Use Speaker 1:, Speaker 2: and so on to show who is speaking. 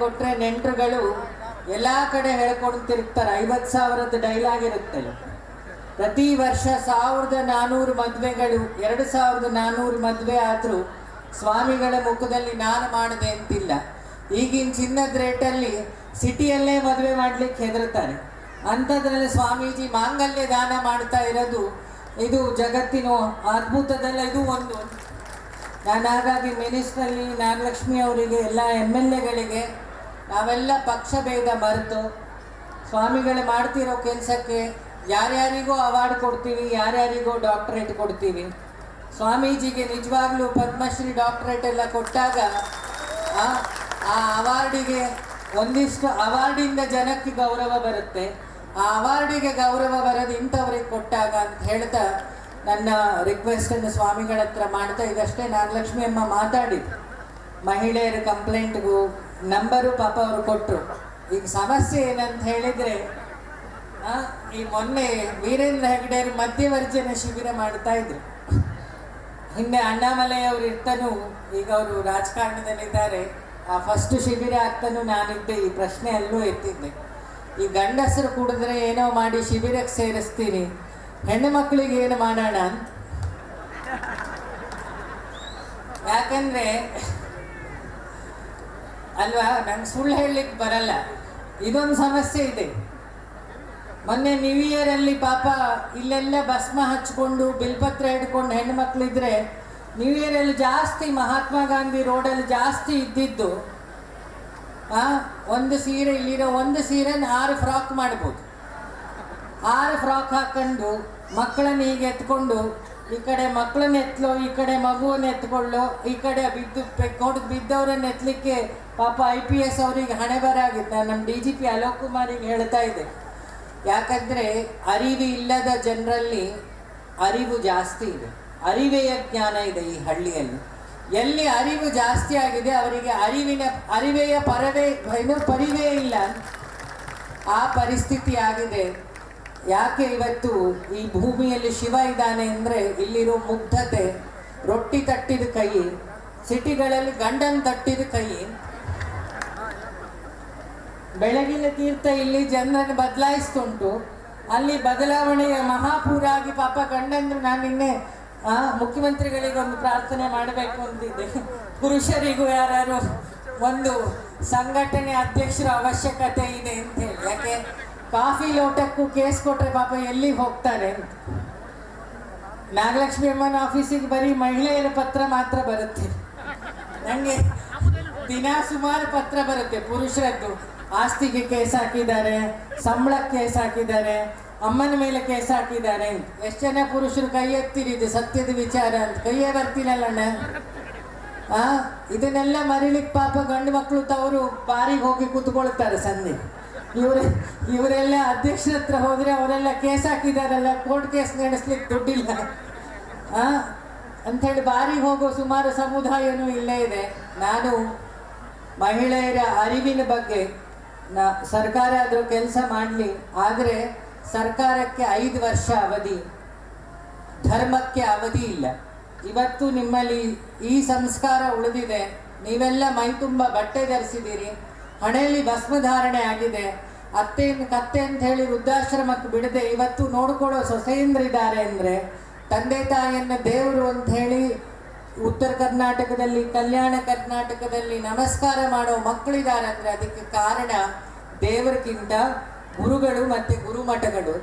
Speaker 1: ಕೊಟ್ರೆ ನೆಂಟರುಗಳು ಎಲ್ಲ ಕಡೆ ಹೇಳ್ಕೊಡ್ತಿರ್ತಾರೆ. 50,000 ಡೈಲಾಗ್ ಇರುತ್ತೆ. ಪ್ರತಿ ವರ್ಷ 1,400 ಮದುವೆಗಳು, 2,400 ಮದುವೆ ಆದರೂ ಸ್ವಾಮಿಗಳ ಮುಖದಲ್ಲಿ ನಾನು ಮಾಡಿದೆ ಅಂತಿಲ್ಲ. ಈಗಿನ ಚಿನ್ನದ ರೇಟಲ್ಲಿ ಸಿಟಿಯಲ್ಲೇ ಮದುವೆ ಮಾಡ್ಲಿಕ್ಕೆ ಹೆದರ್ತಾರೆ. ಅಂಥದ್ರಲ್ಲಿ ಸ್ವಾಮೀಜಿ ಮಾಂಗಲ್ಯ ದಾನ ಮಾಡ್ತಾ ಇರೋದು ಇದು ಜಗತ್ತಿನ ಅದ್ಭುತದಲ್ಲ. ಇದು ಒಂದು ನಾನು ಹಾಗಾಗಿ ಮಿನಿಸ್ಟ್ರಲ್ಲಿ ನಾಗಲಕ್ಷ್ಮಿ ಅವರಿಗೆ, ಎಲ್ಲ MLAಗಳಿಗೆ ನಾವೆಲ್ಲ ಪಕ್ಷ ಭೇದ ಮರೆತು ಸ್ವಾಮಿಗಳು ಮಾಡ್ತಿರೋ ಕೆಲಸಕ್ಕೆ ಯಾರ್ಯಾರಿಗೋ ಅವಾರ್ಡ್ ಕೊಡ್ತೀವಿ, ಯಾರ್ಯಾರಿಗೋ ಡಾಕ್ಟರೇಟ್ ಕೊಡ್ತೀವಿ. ಸ್ವಾಮೀಜಿಗೆ ನಿಜವಾಗ್ಲೂ ಪದ್ಮಶ್ರೀ ಡಾಕ್ಟರೇಟ್ ಎಲ್ಲ ಕೊಟ್ಟಾಗ ಆ ಅವಾರ್ಡಿಗೆ ಒಂದಿಷ್ಟು ಅವಾರ್ಡಿಂದ ಜನಕ್ಕೆ ಗೌರವ ಬರುತ್ತೆ. ಆ ಅವಾರ್ಡಿಗೆ ಗೌರವ ಬರೋದು ಇಂಥವ್ರಿಗೆ ಕೊಟ್ಟಾಗ ಅಂತ ಹೇಳ್ತಾ ನನ್ನ ರಿಕ್ವೆಸ್ಟನ್ನು ಸ್ವಾಮಿಗಳ ಹತ್ರ ಮಾಡ್ತಾ, ಇದಷ್ಟೇ ನಾಗಲಕ್ಷ್ಮಿ ಅಮ್ಮ ಮಾತಾಡಿದ್ರು. ಮಹಿಳೆಯರ ಕಂಪ್ಲೇಂಟ್ಗೂ ನಂಬರು ಪಾಪ ಅವರು ಕೊಟ್ಟರು. ಈಗ ಸಮಸ್ಯೆ ಏನಂತ ಹೇಳಿದರೆ, ಈ ಮೊನ್ನೆ ವೀರೇಂದ್ರ ಹೆಗ್ಡೆಯವರು ಮಧ್ಯವರ್ಜನ ಶಿಬಿರ ಮಾಡ್ತಾ ಇದ್ರು. ಹಿಂದೆ ಅಣ್ಣಾಮಲೈ ಅವರು ಇರ್ತಾನೂ, ಈಗ ಅವರು ರಾಜಕಾರಣದಲ್ಲಿದ್ದಾರೆ. ಆ ಫಸ್ಟ್ ಶಿಬಿರ ಆಗ್ತಾನೂ ನಾನಿದ್ದೆ. ಈ ಪ್ರಶ್ನೆ ಅಲ್ಲೂ ಎತ್ತಿದ್ದೆ. ಈ ಗಂಡಸರು ಕುಡಿದ್ರೆ ಏನೋ ಮಾಡಿ ಶಿಬಿರಕ್ಕೆ ಸೇರಿಸ್ತೀನಿ, ಹೆಣ್ಣು ಮಕ್ಕಳಿಗೆ ಏನು ಮಾಡೋಣ ಅಂತ. ಯಾಕಂದರೆ ಅಲ್ವಾ, ನಂಗೆ ಸುಳ್ಳು ಹೇಳಲಿಕ್ಕೆ ಬರಲ್ಲ. ಇದೊಂದು ಸಮಸ್ಯೆ ಇದೆ. ಮೊನ್ನೆ ನ್ಯೂ ಇಯರಲ್ಲಿ ಪಾಪ ಇಲ್ಲೆಲ್ಲ ಭಸ್ಮ ಹಚ್ಕೊಂಡು ಬಿಲ್ಪತ್ರ ಹಿಡ್ಕೊಂಡು ಹೆಣ್ಣು ಮಕ್ಕಳಿದ್ರೆ, ನ್ಯೂ ಇಯರಲ್ಲಿ ಜಾಸ್ತಿ ಮಹಾತ್ಮ ಗಾಂಧಿ ರೋಡಲ್ಲಿ ಜಾಸ್ತಿ ಇದ್ದಿದ್ದು ಒಂದು ಸೀರೆ, ಇಲ್ಲಿರೋ ಒಂದು ಸೀರೆನ 6 ಫ್ರಾಕ್ ಮಾಡ್ಬೋದು. 6 ಫ್ರಾಕ್ ಹಾಕೊಂಡು ಮಕ್ಕಳನ್ನ ಹೀಗೆ ಎತ್ಕೊಂಡು, ಈ ಕಡೆ ಮಕ್ಕಳನ್ನ ಎತ್ತಲೋ, ಈ ಕಡೆ ಮಗುವನ್ನು ಎತ್ಕೊಳ್ಳೋ, ಈ ಕಡೆ ಬಿದ್ದವರನ್ನ ಎತ್ತಲಿಕ್ಕೆ ಪಾಪ IPS ಅವರಿಗೆ ಹಣೆ ಬರಾಗಿದ್ದು. ನಾನು ನಮ್ಮ DGP ಅಲೋಕ್ ಕುಮಾರಿಗೆ ಹೇಳ್ತಾ ಇದ್ದೆ. ಯಾಕಂದರೆ ಅರಿವು ಇಲ್ಲದ ಜನರಲ್ಲಿ ಅರಿವು ಜಾಸ್ತಿ ಇದೆ, ಅರಿವೆಯ ಜ್ಞಾನ ಇದೆ ಈ ಹಳ್ಳಿಯಲ್ಲಿ. ಎಲ್ಲಿ ಅರಿವು ಜಾಸ್ತಿ ಆಗಿದೆ ಅವರಿಗೆ ಅರಿವೆಯ ಪರಿವೇ ಇಲ್ಲ. ಆ ಪರಿಸ್ಥಿತಿ ಆಗಿದೆ. ಯಾಕೆ ಇವತ್ತು ಈ ಭೂಮಿಯಲ್ಲಿ ಶಿವ ಇದ್ದಾನೆ ಅಂದರೆ, ಇಲ್ಲಿರೋ ಮುಗ್ಧತೆ, ರೊಟ್ಟಿ ತಟ್ಟಿದ ಕೈ, ಸಿಟಿಗಳಲ್ಲಿ ಗಂಡನ ತಟ್ಟಿದ ಕೈ, ಬೆಳಗಿನ ತೀರ್ಥ ಇಲ್ಲಿ ಜನರನ್ನು ಬದಲಾಯಿಸ್ತುಂಟು. ಅಲ್ಲಿ ಬದಲಾವಣೆಯ ಮಹಾಪೂರ ಆಗಿ ಪಾಪ ಗಂಡಂದ್ರು, ನಾನು ನಿನ್ನೆ ಮುಖ್ಯಮಂತ್ರಿಗಳಿಗೆ ಒಂದು ಪ್ರಾರ್ಥನೆ ಮಾಡಬೇಕು ಅಂತಿದ್ದೆ. ಪುರುಷರಿಗೂ ಯಾರು ಒಂದು ಸಂಘಟನೆ ಅಧ್ಯಕ್ಷರ ಅವಶ್ಯಕತೆ ಇದೆ ಅಂತ ಹೇಳಿ. ಯಾಕೆ ಕಾಫಿ ಲೋಟಕ್ಕೂ ಕೇಸ್ ಕೊಟ್ಟರೆ ಪಾಪ ಎಲ್ಲಿಗೆ ಹೋಗ್ತಾರೆ ಅಂತ. ನಾಗಲಕ್ಷ್ಮಿ ಅಮ್ಮನ ಆಫೀಸಿಗೆ ಬರೀ ಮಹಿಳೆಯರ ಪತ್ರ ಮಾತ್ರ ಬರುತ್ತೆ. ನನಗೆ ದಿನ ಸುಮಾರು ಪತ್ರ ಬರುತ್ತೆ ಪುರುಷರದ್ದು. ಆಸ್ತಿಗೆ ಕೇಸ್ ಹಾಕಿದ್ದಾರೆ, ಸಂಬಳಕ್ಕೆ ಕೇಸ್ ಹಾಕಿದ್ದಾರೆ, ಅಮ್ಮನ ಮೇಲೆ ಕೇಸ್ ಹಾಕಿದ್ದಾರೆ ಅಂತ. ಎಷ್ಟು ಜನ ಪುರುಷರು ಕೈ ಎತ್ತಿರಿ, ಇದು ಸತ್ಯದ ವಿಚಾರ ಅಂತ. ಕೈಯೇ ಬರ್ತೀನಲ್ಲಣ್ಣ. ಇದನ್ನೆಲ್ಲ ಮರಿಲಿಕ್ಕೆ ಪಾಪ ಗಂಡು ಮಕ್ಕಳು ತವರು ಬಾರಿಗೆ ಹೋಗಿ ಕೂತ್ಕೊಳ್ತಾರೆ ಸಂಧಿ. ಇವರೆಲ್ಲ ಅಧ್ಯಕ್ಷರ ಹತ್ರ ಹೋದರೆ ಅವರೆಲ್ಲ ಕೇಸ್ ಹಾಕಿದಾರಲ್ಲ, ಕೋರ್ಟ್ ಕೇಸ್ ನಡೆಸ್ಲಿಕ್ಕೆ ದುಡ್ಡಿಲ್ಲ ಅಂಥೇಳಿ ಬಾರಿಗೆ ಹೋಗೋ ಸುಮಾರು ಸಮುದಾಯನೂ ಇಲ್ಲೇ ಇದೆ. ನಾನು ಮಹಿಳೆಯರ ಅರಿವಿನ ಬಗ್ಗೆ ಸರ್ಕಾರ ಆದರೂ ಕೆಲಸ ಮಾಡಲಿ. ಆದರೆ ಸರ್ಕಾರಕ್ಕೆ 5 ವರ್ಷ ಅವಧಿ, ಧರ್ಮಕ್ಕೆ ಅವಧಿ ಇಲ್ಲ. ಇವತ್ತು ನಿಮ್ಮಲ್ಲಿ ಈ ಸಂಸ್ಕಾರ ಉಳಿದಿದೆ. ನೀವೆಲ್ಲ ಮೈ ತುಂಬ ಬಟ್ಟೆ ಧರಿಸಿದ್ದೀರಿ, ಹಣೆಯಲ್ಲಿ ಭಸ್ಮಧಾರಣೆ ಆಗಿದೆ. ಅತ್ತೆಯನ್ನು ಕತ್ತೆ ಅಂತ ಹೇಳಿ ವೃದ್ಧಾಶ್ರಮಕ್ಕೆ ಬಿಡದೆ ಇವತ್ತು ನೋಡ್ಕೊಳ್ಳೋ ಸೊಸೆಯಂದ್ರಿದ್ದಾರೆ ಅಂದರೆ, ತಂದೆ ತಾಯಿಯನ್ನು ದೇವರು ಅಂತ ಹೇಳಿ ಉತ್ತರ ಕರ್ನಾಟಕದಲ್ಲಿ, ಕಲ್ಯಾಣ ಕರ್ನಾಟಕದಲ್ಲಿ ನಮಸ್ಕಾರ ಮಾಡೋ ಮಕ್ಕಳಿದ್ದಾರೆ ಅಂದರೆ ಅದಕ್ಕೆ ಕಾರಣ ದೇವರಿಗಿಂತ ಗುರುಗಳು ಮತ್ತು ಗುರುಮಠಗಳು.